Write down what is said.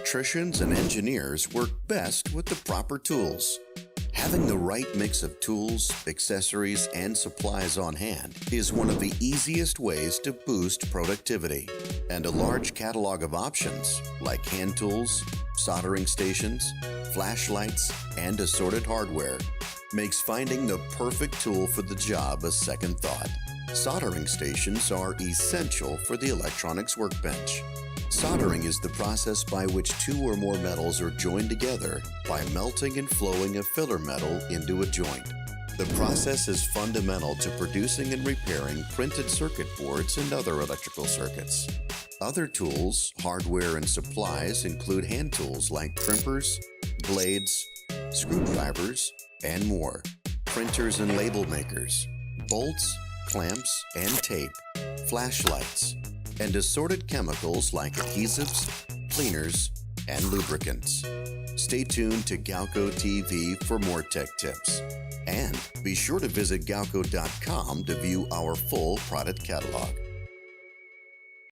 electricians and engineers work best with the proper tools. Having the right mix of tools, accessories, and supplies on hand is one of the easiest ways to boost productivity. And a large catalog of options, like hand tools, soldering stations, flashlights, and assorted hardware, makes finding the perfect tool for the job a second thought. Soldering stations are essential for the electronics workbench. Soldering is the process by which two or more metals are joined together by melting and flowing a filler metal into a joint. The process is fundamental to producing and repairing printed circuit boards and other electrical circuits. Other tools, hardware, and supplies include hand tools like crimpers, blades, screwdrivers, and more, printers and label makers, bolts, clamps, and tape, flashlights, and assorted chemicals like adhesives, cleaners, and lubricants. Stay tuned to Galco TV for more tech tips. And be sure to visit galco.com to view our full product catalog.